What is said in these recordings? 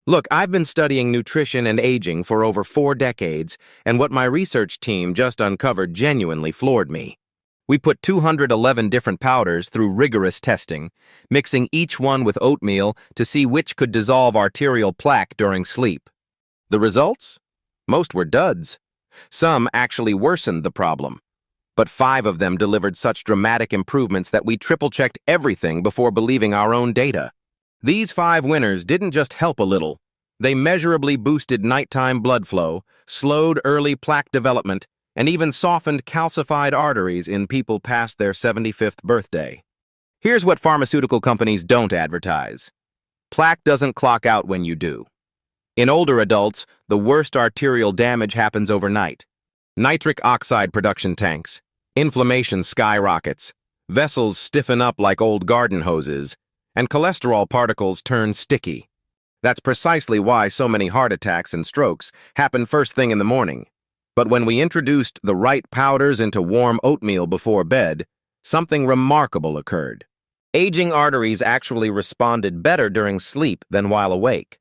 Look, I've been studying nutrition and aging for over 4 decades, and what my research team just uncovered genuinely floored me. We put 211 different powders through rigorous testing, mixing each one with oatmeal to see which could dissolve arterial plaque during sleep. The results? Most were duds. Some actually worsened the problem. But 5 of them delivered such dramatic improvements that we triple-checked everything before believing our own data. These 5 winners didn't just help a little. They measurably boosted nighttime blood flow, slowed early plaque development, and even softened calcified arteries in people past their 75th birthday. Here's what pharmaceutical companies don't advertise. Plaque doesn't clock out when you do. In older adults, the worst arterial damage happens overnight. Nitric oxide production tanks, inflammation skyrockets, vessels stiffen up like old garden hoses, and cholesterol particles turn sticky. That's precisely why so many heart attacks and strokes happen first thing in the morning. But when we introduced the right powders into warm oatmeal before bed, something remarkable occurred. Aging arteries actually responded better during sleep than while awake.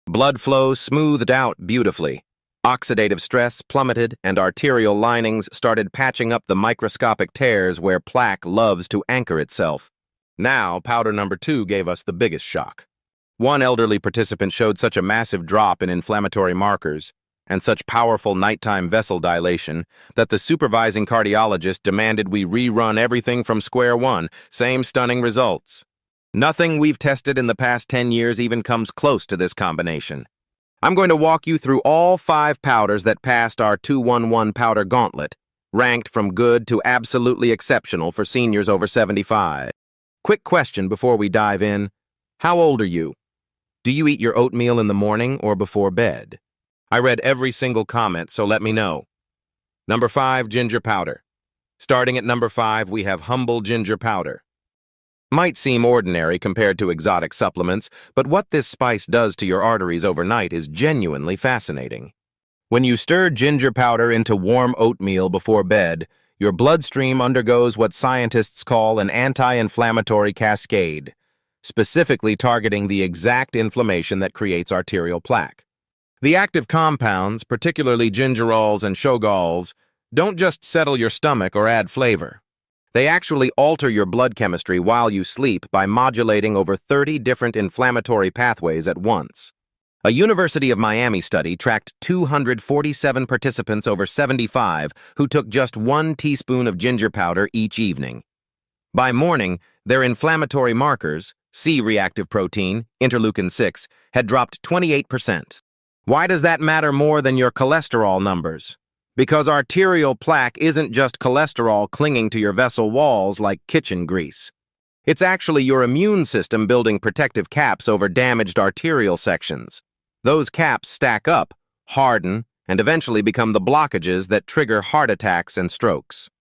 Blood flow smoothed out beautifully. Oxidative stress plummeted, and arterial linings started patching up the microscopic tears where plaque loves to anchor itself. Now, powder number 2 gave us the biggest shock. One elderly participant showed such a massive drop in inflammatory markers and such powerful nighttime vessel dilation that the supervising cardiologist demanded we rerun everything from square one, same stunning results. Nothing we've tested in the past 10 years even comes close to this combination. I'm going to walk you through all 5 powders that passed our 211 powder gauntlet, ranked from good to absolutely exceptional for seniors over 75. Quick question before we dive in. How old are you? Do you eat your oatmeal in the morning or before bed? I read every single comment, so let me know. Number 5, ginger powder. Starting at number 5, we have humble ginger powder. Might seem ordinary compared to exotic supplements, but what this spice does to your arteries overnight is genuinely fascinating. When you stir ginger powder into warm oatmeal before bed, your bloodstream undergoes what scientists call an anti-inflammatory cascade, specifically targeting the exact inflammation that creates arterial plaque. The active compounds, particularly gingerols and shogaols, don't just settle your stomach or add flavor. They actually alter your blood chemistry while you sleep by modulating over 30 different inflammatory pathways at once. A University of Miami study tracked 247 participants over 75 who took just 1 teaspoon of ginger powder each evening. By morning, their inflammatory markers, C-reactive protein, interleukin-6, had dropped 28%. Why does that matter more than your cholesterol numbers? Because arterial plaque isn't just cholesterol clinging to your vessel walls like kitchen grease. It's actually your immune system building protective caps over damaged arterial sections. Those caps stack up, harden, and eventually become the blockages that trigger heart attacks and strokes.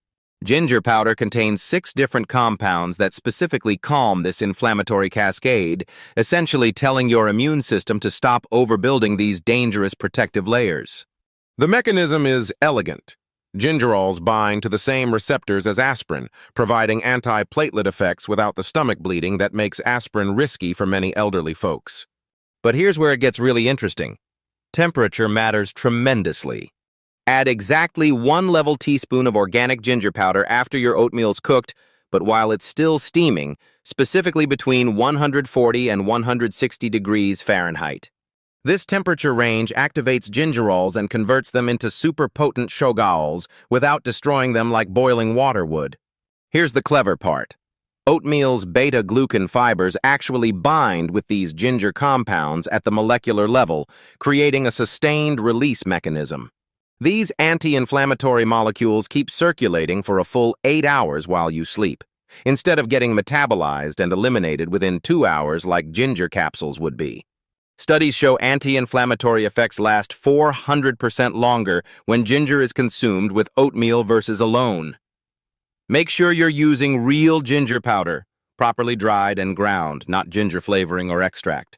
Ginger powder contains 6 different compounds that specifically calm this inflammatory cascade, essentially telling your immune system to stop overbuilding these dangerous protective layers. The mechanism is elegant. Gingerols bind to the same receptors as aspirin, providing anti-platelet effects without the stomach bleeding that makes aspirin risky for many elderly folks. But here's where it gets really interesting. Temperature matters tremendously. Add exactly 1 level teaspoon of organic ginger powder after your oatmeal's cooked, but while it's still steaming, specifically between 140 and 160 degrees Fahrenheit. This temperature range activates gingerols and converts them into super potent shogaols without destroying them like boiling water would. Here's the clever part. Oatmeal's beta-glucan fibers actually bind with these ginger compounds at the molecular level, creating a sustained release mechanism. These anti-inflammatory molecules keep circulating for a full 8 hours while you sleep, instead of getting metabolized and eliminated within 2 hours like ginger capsules would be. Studies show anti-inflammatory effects last 400% longer when ginger is consumed with oatmeal versus alone. Make sure you're using real ginger powder, properly dried and ground, not ginger flavoring or extract.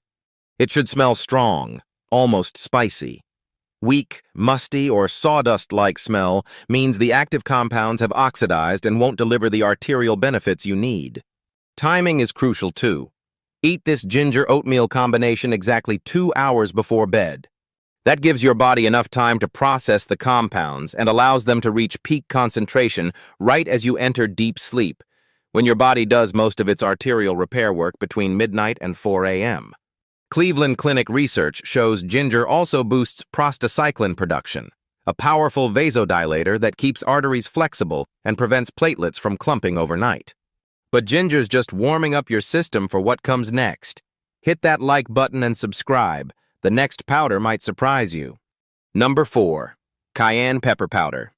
It should smell strong, almost spicy. Weak, musty, or sawdust-like smell means the active compounds have oxidized and won't deliver the arterial benefits you need. Timing is crucial too. Eat this ginger oatmeal combination exactly 2 hours before bed. That gives your body enough time to process the compounds and allows them to reach peak concentration right as you enter deep sleep, when your body does most of its arterial repair work between midnight and 4 a.m. Cleveland Clinic research shows ginger also boosts prostacyclin production, a powerful vasodilator that keeps arteries flexible and prevents platelets from clumping overnight. But ginger's just warming up your system for what comes next. Hit that like button and subscribe. The next powder might surprise you. Number 4. Cayenne pepper powder.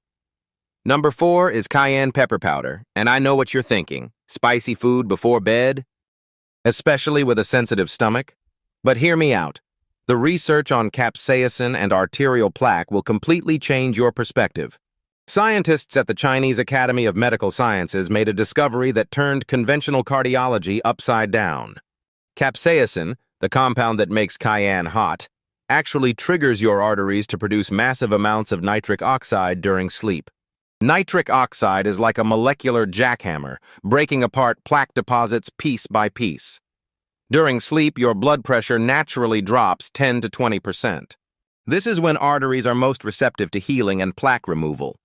Number 4 is cayenne pepper powder, and I know what you're thinking. Spicy food before bed? Especially with a sensitive stomach? But hear me out. The research on capsaicin and arterial plaque will completely change your perspective. Scientists at the Chinese Academy of Medical Sciences made a discovery that turned conventional cardiology upside down. Capsaicin, the compound that makes cayenne hot, actually triggers your arteries to produce massive amounts of nitric oxide during sleep. Nitric oxide is like a molecular jackhammer, breaking apart plaque deposits piece by piece. During sleep, your blood pressure naturally drops 10 to 20%. This is when arteries are most receptive to healing and plaque removal.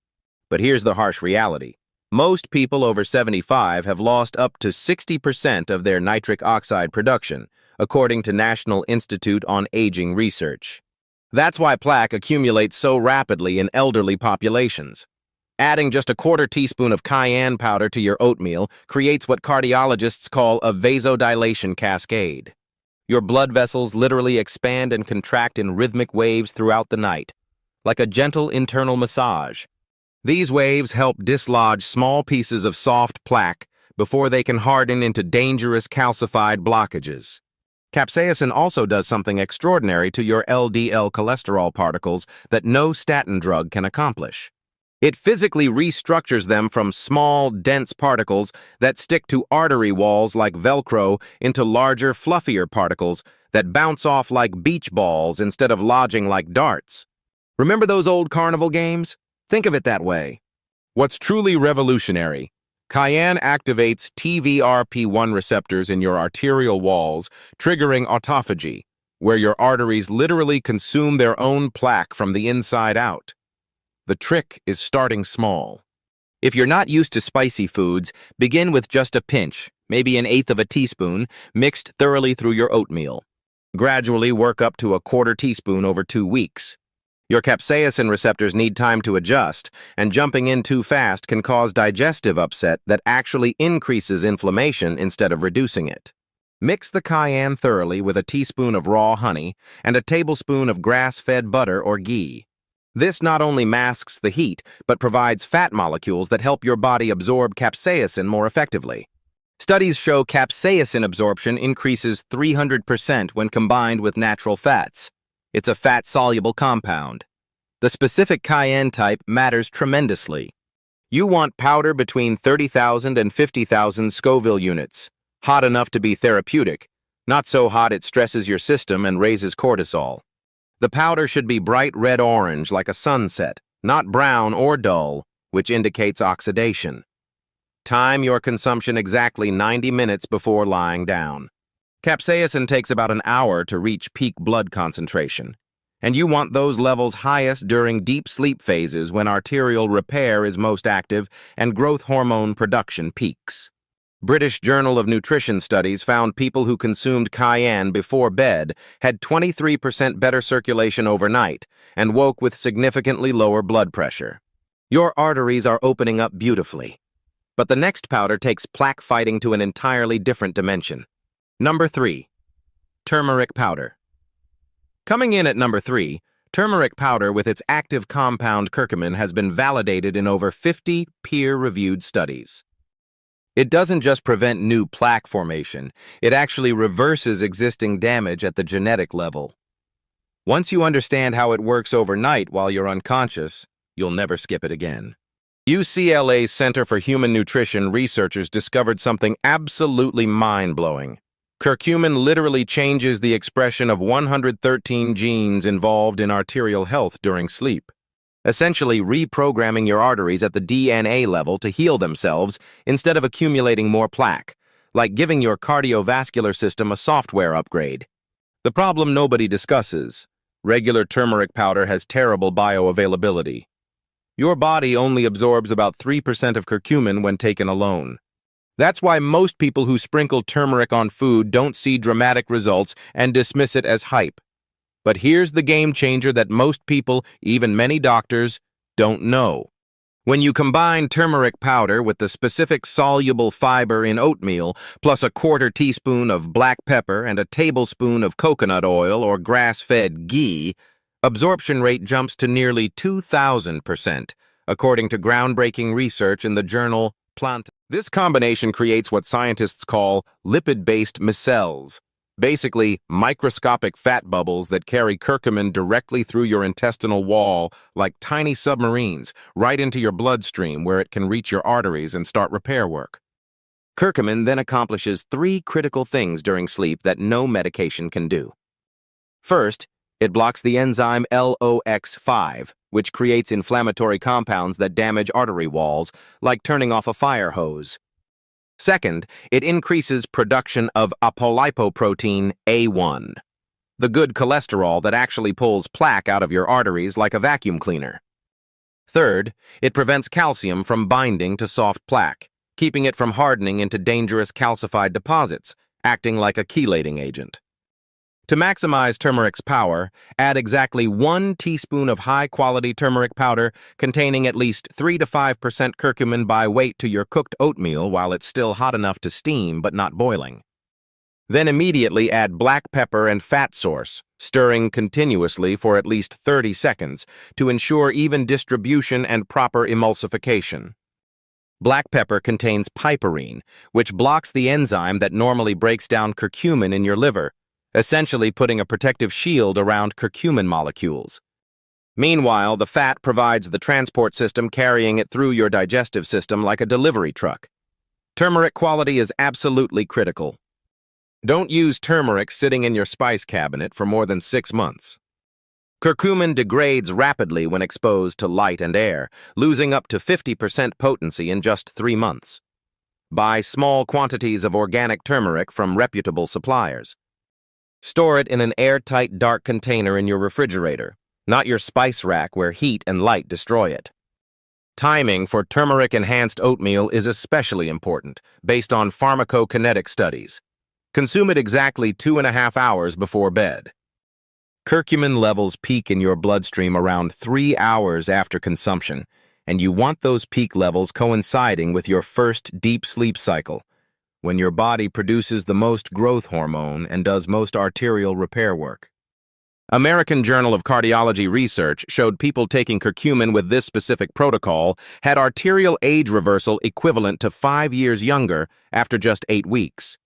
But here's the harsh reality. Most people over 75 have lost up to 60% of their nitric oxide production, according to National Institute on Aging research. That's why plaque accumulates so rapidly in elderly populations. Adding just a quarter teaspoon of cayenne powder to your oatmeal creates what cardiologists call a vasodilation cascade. Your blood vessels literally expand and contract in rhythmic waves throughout the night, like a gentle internal massage. These waves help dislodge small pieces of soft plaque before they can harden into dangerous calcified blockages. Capsaicin also does something extraordinary to your LDL cholesterol particles that no statin drug can accomplish. It physically restructures them from small, dense particles that stick to artery walls like Velcro into larger, fluffier particles that bounce off like beach balls instead of lodging like darts. Remember those old carnival games? Think of it that way. What's truly revolutionary: cayenne activates TVRP1 receptors in your arterial walls, triggering autophagy, where your arteries literally consume their own plaque from the inside out. The trick is starting small. If you're not used to spicy foods, begin with just a pinch, maybe 1/8 of a teaspoon, mixed thoroughly through your oatmeal. Gradually work up to a quarter teaspoon over 2 weeks. Your capsaicin receptors need time to adjust, and jumping in too fast can cause digestive upset that actually increases inflammation instead of reducing it. Mix the cayenne thoroughly with a teaspoon of raw honey and a tablespoon of grass-fed butter or ghee. This not only masks the heat, but provides fat molecules that help your body absorb capsaicin more effectively. Studies show capsaicin absorption increases 300% when combined with natural fats. It's a fat-soluble compound. The specific cayenne type matters tremendously. You want powder between 30,000 and 50,000 Scoville units, hot enough to be therapeutic, not so hot it stresses your system and raises cortisol. The powder should be bright red-orange like a sunset, not brown or dull, which indicates oxidation. Time your consumption exactly 90 minutes before lying down. Capsaicin takes about an hour to reach peak blood concentration, and you want those levels highest during deep sleep phases when arterial repair is most active and growth hormone production peaks. British Journal of Nutrition studies found people who consumed cayenne before bed had 23% better circulation overnight and woke with significantly lower blood pressure. Your arteries are opening up beautifully. But the next powder takes plaque fighting to an entirely different dimension. Number 3. Turmeric powder. Coming in at number 3, turmeric powder with its active compound curcumin has been validated in over 50 peer-reviewed studies. It doesn't just prevent new plaque formation, it actually reverses existing damage at the genetic level. Once you understand how it works overnight while you're unconscious, you'll never skip it again. UCLA's Center for Human Nutrition researchers discovered something absolutely mind-blowing. Curcumin literally changes the expression of 113 genes involved in arterial health during sleep, essentially reprogramming your arteries at the DNA level to heal themselves instead of accumulating more plaque, like giving your cardiovascular system a software upgrade. The problem nobody discusses: regular turmeric powder has terrible bioavailability. Your body only absorbs about 3% of curcumin when taken alone. That's why most people who sprinkle turmeric on food don't see dramatic results and dismiss it as hype. But here's the game changer that most people, even many doctors, don't know. When you combine turmeric powder with the specific soluble fiber in oatmeal, plus a quarter teaspoon of black pepper and a tablespoon of coconut oil or grass-fed ghee, absorption rate jumps to nearly 2,000%, according to groundbreaking research in the journal Plaque. This combination creates what scientists call lipid-based micelles, basically microscopic fat bubbles that carry curcumin directly through your intestinal wall like tiny submarines right into your bloodstream, where it can reach your arteries and start repair work. Curcumin then accomplishes 3 critical things during sleep that no medication can do. First, it blocks the enzyme LOX5, which creates inflammatory compounds that damage artery walls, like turning off a fire hose. Second, it increases production of apolipoprotein A1, the good cholesterol that actually pulls plaque out of your arteries like a vacuum cleaner. Third, it prevents calcium from binding to soft plaque, keeping it from hardening into dangerous calcified deposits, acting like a chelating agent. To maximize turmeric's power, add exactly 1 teaspoon of high-quality turmeric powder containing at least 3 to 5% curcumin by weight to your cooked oatmeal while it's still hot enough to steam but not boiling. Then immediately add black pepper and fat source, stirring continuously for at least 30 seconds to ensure even distribution and proper emulsification. Black pepper contains piperine, which blocks the enzyme that normally breaks down curcumin in your liver, essentially putting a protective shield around curcumin molecules. Meanwhile, the fat provides the transport system carrying it through your digestive system like a delivery truck. Turmeric quality is absolutely critical. Don't use turmeric sitting in your spice cabinet for more than 6 months. Curcumin degrades rapidly when exposed to light and air, losing up to 50% potency in just 3 months. Buy small quantities of organic turmeric from reputable suppliers. Store it in an airtight, dark container in your refrigerator, not your spice rack where heat and light destroy it. Timing for turmeric-enhanced oatmeal is especially important, based on pharmacokinetic studies. Consume it exactly 2.5 hours before bed. Curcumin levels peak in your bloodstream around 3 hours after consumption, and you want those peak levels coinciding with your first deep sleep cycle, when your body produces the most growth hormone and does most arterial repair work. American Journal of Cardiology research showed people taking curcumin with this specific protocol had arterial age reversal equivalent to 5 years younger after just 8 weeks.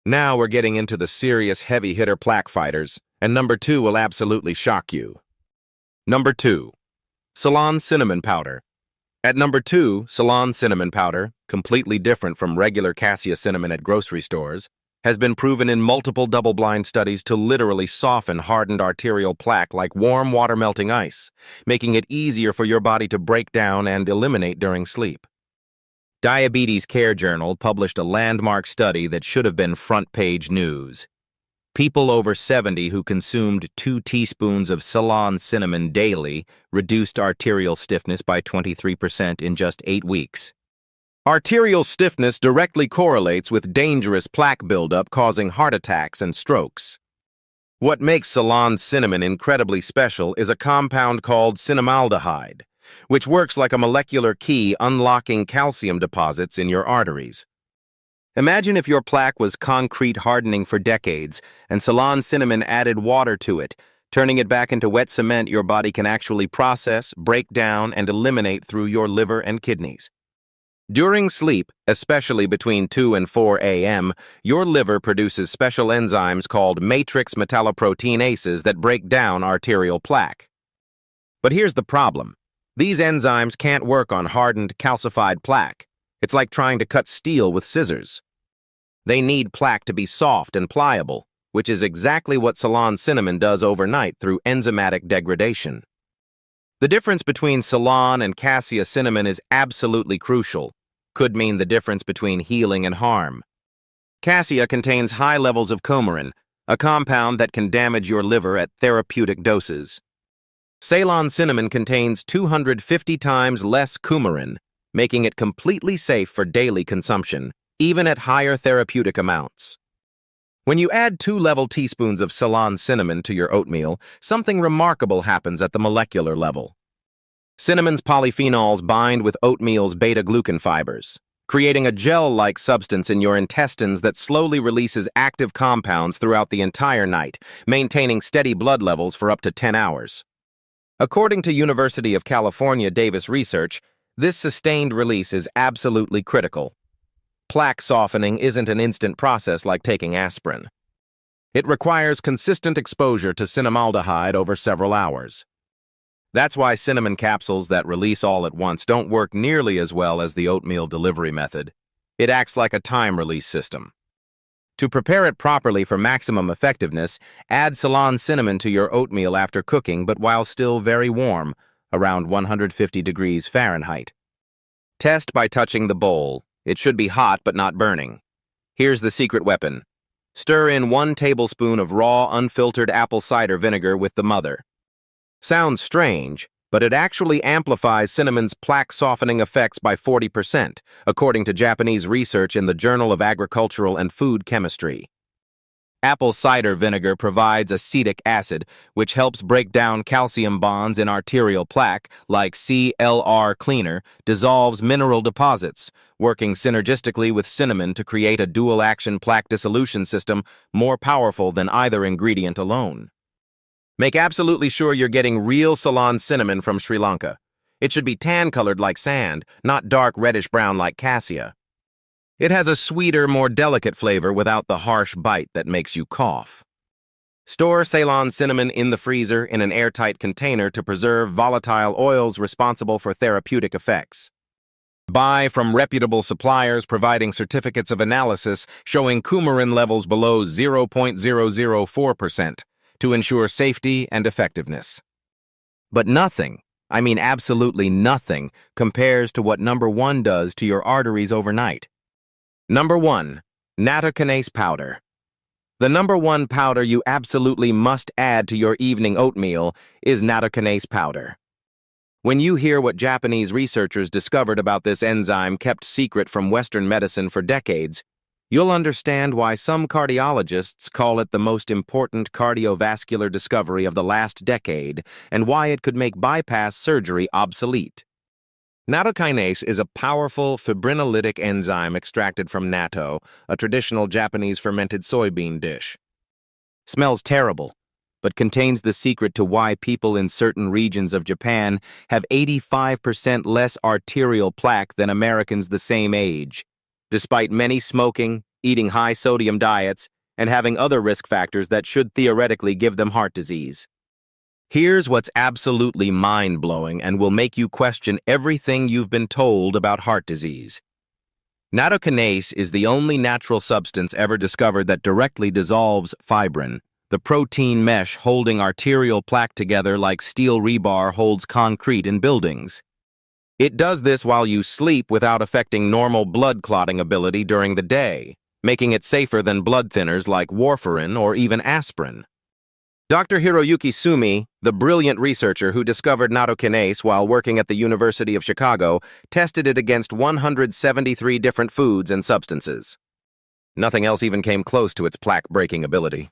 Now we're getting into the serious heavy-hitter plaque fighters, and number 2 will absolutely shock you. Number 2. Ceylon cinnamon powder. At number 2, Ceylon cinnamon powder, completely different from regular cassia cinnamon at grocery stores, has been proven in multiple double-blind studies to literally soften hardened arterial plaque like warm water melting ice, making it easier for your body to break down and eliminate during sleep. Diabetes Care Journal published a landmark study that should have been front-page news. People over 70 who consumed 2 teaspoons of Ceylon cinnamon daily reduced arterial stiffness by 23% in just 8 weeks. Arterial stiffness directly correlates with dangerous plaque buildup causing heart attacks and strokes. What makes Ceylon cinnamon incredibly special is a compound called cinnamaldehyde, which works like a molecular key unlocking calcium deposits in your arteries. Imagine if your plaque was concrete hardening for decades, and Ceylon cinnamon added water to it, turning it back into wet cement your body can actually process, break down, and eliminate through your liver and kidneys. During sleep, especially between 2 and 4 a.m., your liver produces special enzymes called matrix metalloproteinases that break down arterial plaque. But here's the problem. These enzymes can't work on hardened, calcified plaque. It's like trying to cut steel with scissors. They need plaque to be soft and pliable, which is exactly what Ceylon cinnamon does overnight through enzymatic degradation. The difference between Ceylon and cassia cinnamon is absolutely crucial, could mean the difference between healing and harm. Cassia contains high levels of coumarin, a compound that can damage your liver at therapeutic doses. Ceylon cinnamon contains 250 times less coumarin, making it completely safe for daily consumption, even at higher therapeutic amounts. When you add 2 level teaspoons of Ceylon cinnamon to your oatmeal, something remarkable happens at the molecular level. Cinnamon's polyphenols bind with oatmeal's beta-glucan fibers, creating a gel-like substance in your intestines that slowly releases active compounds throughout the entire night, maintaining steady blood levels for up to 10 hours. According to University of California Davis research, this sustained release is absolutely critical. Plaque softening isn't an instant process like taking aspirin. It requires consistent exposure to cinnamaldehyde over several hours. That's why cinnamon capsules that release all at once don't work nearly as well as the oatmeal delivery method. It acts like a time-release system. To prepare it properly for maximum effectiveness, add Ceylon cinnamon to your oatmeal after cooking but while still very warm, around 150 degrees Fahrenheit. Test by touching the bowl. It should be hot but not burning. Here's the secret weapon. Stir in 1 tablespoon of raw, unfiltered apple cider vinegar with the mother. Sounds strange, but it actually amplifies cinnamon's plaque softening effects by 40%, according to Japanese research in the Journal of Agricultural and Food Chemistry. Apple cider vinegar provides acetic acid, which helps break down calcium bonds in arterial plaque, like CLR cleaner, dissolves mineral deposits, working synergistically with cinnamon to create a dual-action plaque dissolution system more powerful than either ingredient alone. Make absolutely sure you're getting real Ceylon cinnamon from Sri Lanka. It should be tan-colored like sand, not dark reddish-brown like cassia. It has a sweeter, more delicate flavor without the harsh bite that makes you cough. Store Ceylon cinnamon in the freezer in an airtight container to preserve volatile oils responsible for therapeutic effects. Buy from reputable suppliers providing certificates of analysis showing coumarin levels below 0.004% to ensure safety and effectiveness. But nothing, I mean absolutely nothing, compares to what number 1 does to your arteries overnight. Number 1. Nattokinase powder. The number 1 powder you absolutely must add to your evening oatmeal is nattokinase powder. When you hear what Japanese researchers discovered about this enzyme kept secret from Western medicine for decades, you'll understand why some cardiologists call it the most important cardiovascular discovery of the last decade and why it could make bypass surgery obsolete. Nattokinase is a powerful fibrinolytic enzyme extracted from natto, a traditional Japanese fermented soybean dish. Smells terrible, but contains the secret to why people in certain regions of Japan have 85% less arterial plaque than Americans the same age, despite many smoking, eating high-sodium diets, and having other risk factors that should theoretically give them heart disease. Here's what's absolutely mind-blowing and will make you question everything you've been told about heart disease. Nattokinase is the only natural substance ever discovered that directly dissolves fibrin, the protein mesh holding arterial plaque together like steel rebar holds concrete in buildings. It does this while you sleep without affecting normal blood clotting ability during the day, making it safer than blood thinners like warfarin or even aspirin. Dr. Hiroyuki Sumi, the brilliant researcher who discovered nattokinase while working at the University of Chicago, tested it against 173 different foods and substances. Nothing else even came close to its plaque-breaking ability.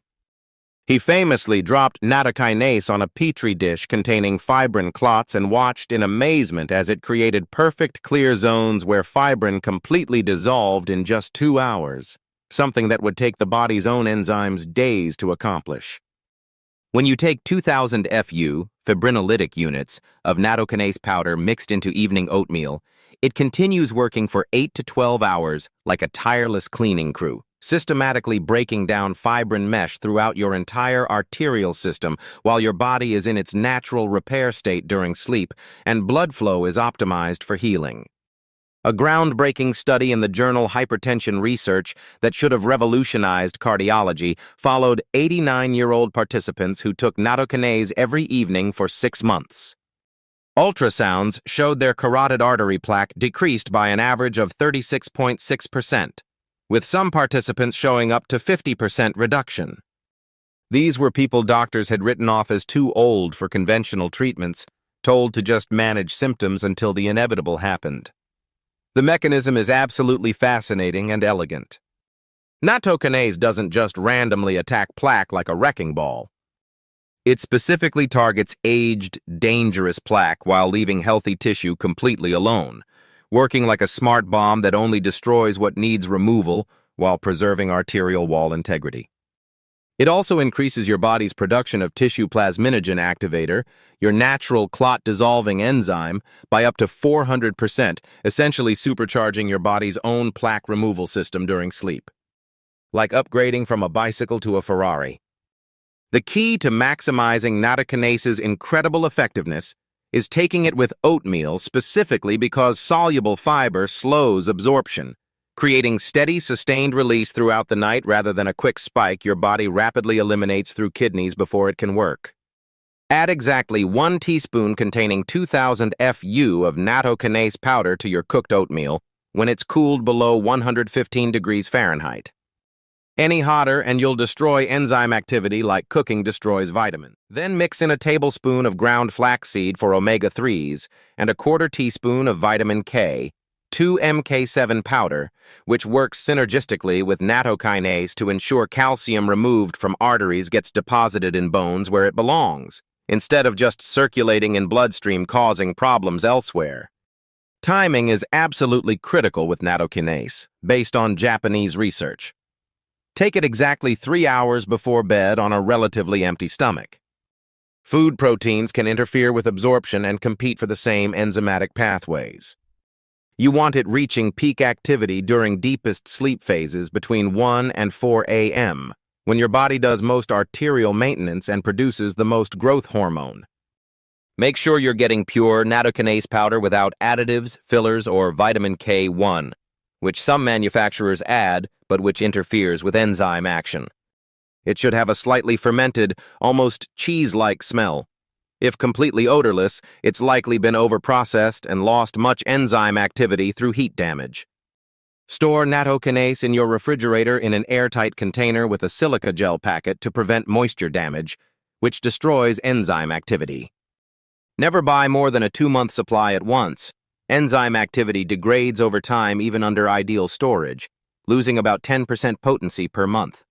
He famously dropped nattokinase on a petri dish containing fibrin clots and watched in amazement as it created perfect clear zones where fibrin completely dissolved in just 2 hours, something that would take the body's own enzymes days to accomplish. When you take 2,000 FU, fibrinolytic units, of nattokinase powder mixed into evening oatmeal, it continues working for 8 to 12 hours like a tireless cleaning crew, systematically breaking down fibrin mesh throughout your entire arterial system while your body is in its natural repair state during sleep and blood flow is optimized for healing. A groundbreaking study in the journal Hypertension Research that should have revolutionized cardiology followed 89-year-old participants who took nattokinase every evening for 6 months. Ultrasounds showed their carotid artery plaque decreased by an average of 36.6%. with some participants showing up to 50% reduction. These were people doctors had written off as too old for conventional treatments, told to just manage symptoms until the inevitable happened. The mechanism is absolutely fascinating and elegant. Nattokinase doesn't just randomly attack plaque like a wrecking ball. It specifically targets aged, dangerous plaque while leaving healthy tissue completely alone, working like a smart bomb that only destroys what needs removal while preserving arterial wall integrity. It also increases your body's production of tissue plasminogen activator, your natural clot-dissolving enzyme, by up to 400%, essentially supercharging your body's own plaque removal system during sleep. Like upgrading from a bicycle to a Ferrari. The key to maximizing nattokinase incredible effectiveness is taking it with oatmeal, specifically because soluble fiber slows absorption, creating steady, sustained release throughout the night rather than a quick spike your body rapidly eliminates through kidneys before it can work. Add exactly 1 teaspoon containing 2000 FU of nattokinase powder to your cooked oatmeal when it's cooled below 115 degrees Fahrenheit. Any hotter and you'll destroy enzyme activity like cooking destroys vitamins. Then mix in a tablespoon of ground flaxseed for omega-3s and a 1/4 teaspoon of vitamin K, 2 MK7 powder, which works synergistically with nattokinase to ensure calcium removed from arteries gets deposited in bones where it belongs, instead of just circulating in bloodstream causing problems elsewhere. Timing is absolutely critical with nattokinase, based on Japanese research. Take it exactly 3 hours before bed on a relatively empty stomach. Food proteins can interfere with absorption and compete for the same enzymatic pathways. You want it reaching peak activity during deepest sleep phases between 1 and 4 a.m., when your body does most arterial maintenance and produces the most growth hormone. Make sure you're getting pure nattokinase powder without additives, fillers, or vitamin K1, which some manufacturers add, but which interferes with enzyme action. It should have a slightly fermented, almost cheese-like smell. If completely odorless, it's likely been overprocessed and lost much enzyme activity through heat damage. Store nattokinase in your refrigerator in an airtight container with a silica gel packet to prevent moisture damage, which destroys enzyme activity. Never buy more than a 2-month supply at once. Enzyme activity degrades over time even under ideal storage, losing about 10% potency per month.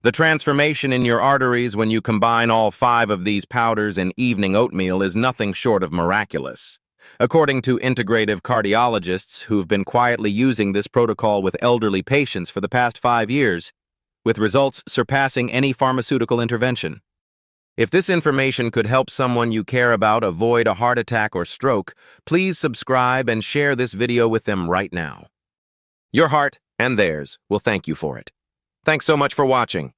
The transformation in your arteries when you combine all 5 of these powders in evening oatmeal is nothing short of miraculous. According to integrative cardiologists who've been quietly using this protocol with elderly patients for the past 5 years, with results surpassing any pharmaceutical intervention. If this information could help someone you care about avoid a heart attack or stroke, please subscribe and share this video with them right now. Your heart and theirs will thank you for it. Thanks so much for watching.